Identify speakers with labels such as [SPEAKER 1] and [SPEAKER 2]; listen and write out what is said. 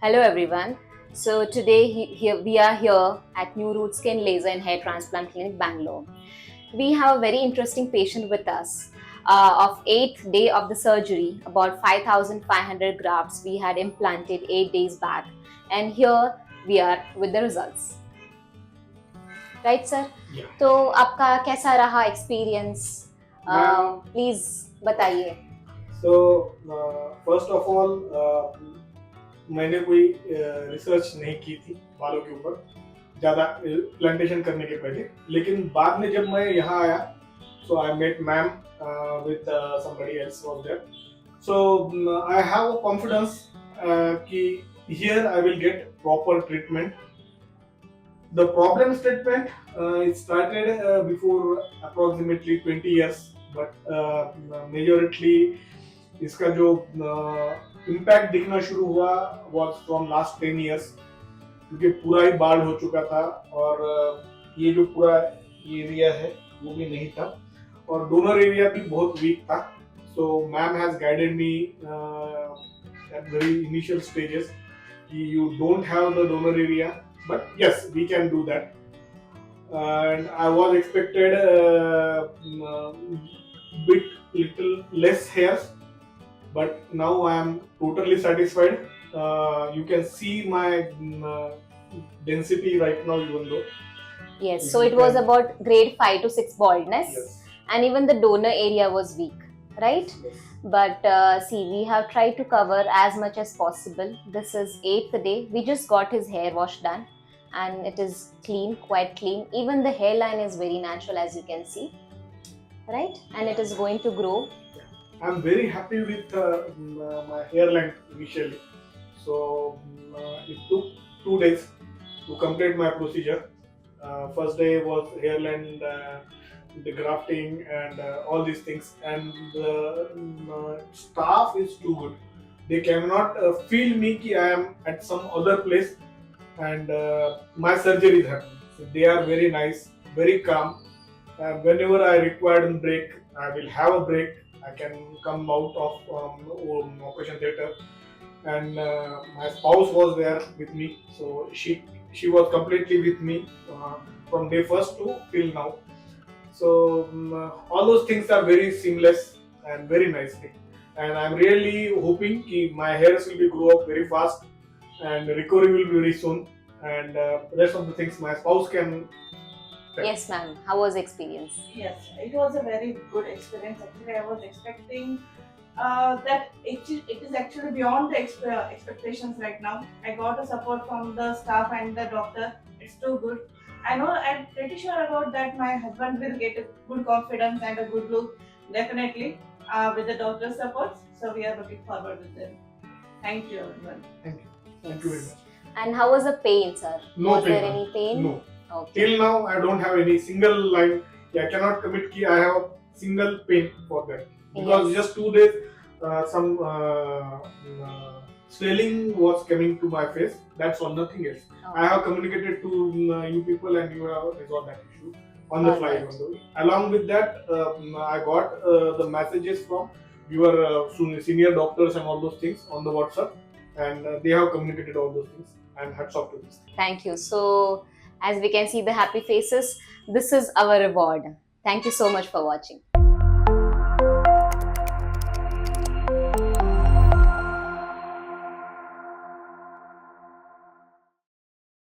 [SPEAKER 1] Hello everyone. So today here we are here at New Roots Skin Laser and Hair Transplant Clinic, Bangalore. We have a very interesting patient with us. Of 8th day of the surgery, about 5,500 grafts we had implanted 8 days back, and here we are with the results. Right, sir?
[SPEAKER 2] Yeah.
[SPEAKER 1] तो आपका कैसा रहा experience? Please बताइए.
[SPEAKER 2] So first of all, मैंने कोई research नहीं की थी बालों के ऊपर ज्यादा प्लांटेशन करने के पहले, लेकिन बाद में जब मैं यहाँ आया, so I met ma'am with somebody else was there. So I have a confidence कि here I will get proper treatment. The problem statement it started before approximately 20 years, but majorly इसका जो इम्पैक्ट दिखना शुरू हुआ was from last 10 years, क्योंकि पूरा ही बाल हो चुका था और ये जो पूरा एरिया है वो भी नहीं था और डोनर एरिया भी बहुत वीक था. So ma'am has guided me at very initial stages कि you don't have the donor area, but yes, we can do that. And I was expected bit little less hairs, but now I am totally satisfied. You can see my density right now, even though.
[SPEAKER 1] Yes, so it was about grade 5 to 6 baldness.
[SPEAKER 2] Yes.
[SPEAKER 1] And even the donor area was weak, right?
[SPEAKER 2] Yes.
[SPEAKER 1] But see, we have tried to cover as much as possible. This is 8th day. We just got his hair wash done and it is clean, quite clean. Even the hairline is very natural, as you can see, right? And it is going to grow.
[SPEAKER 2] I'm very happy with my hairline initially. So it took 2 days to complete my procedure. First day was hairline, the grafting and all these things, and the staff is too good. They cannot feel me ki I am at some other place and my surgery is happening. So they are very nice, very calm. Whenever I require a break, I will have a break. I can come out of operation theater, and my spouse was there with me, so she was completely with me from day first to till now. So all those things are very seamless and very nicely, and I'm really hoping that my hairs will be grow up very fast and recovery will be very soon, and rest of the things my spouse can.
[SPEAKER 1] Yes, ma'am. How was the experience?
[SPEAKER 3] Yes, it was a very good experience. Actually, I was expecting that it is actually beyond the expectations right now. I got a support from the staff and the doctor. It's too good. I know, I'm pretty sure about that. My husband will get a good confidence and a good look, definitely, with the doctor's support. So we are looking forward with them. Thank you, everyone.
[SPEAKER 2] Thank you. Thank you very much.
[SPEAKER 1] And how was the pain, sir?
[SPEAKER 2] No
[SPEAKER 1] was
[SPEAKER 2] pain.
[SPEAKER 1] there any pain?
[SPEAKER 2] No.
[SPEAKER 1] Okay.
[SPEAKER 2] Till now, I don't have any single line. I cannot commit ki I have single pain for that, because just 2 days some swelling was coming to my face. That's all, nothing else. I have communicated to you people and you have resolved that issue on the fly.
[SPEAKER 1] Alright.
[SPEAKER 2] Along with that, I got the messages from your senior doctors and all those things on the WhatsApp, and they have communicated all those things. And hats off to this.
[SPEAKER 1] Thank you. So, as we can see the happy faces, this is our reward. Thank you so much for watching.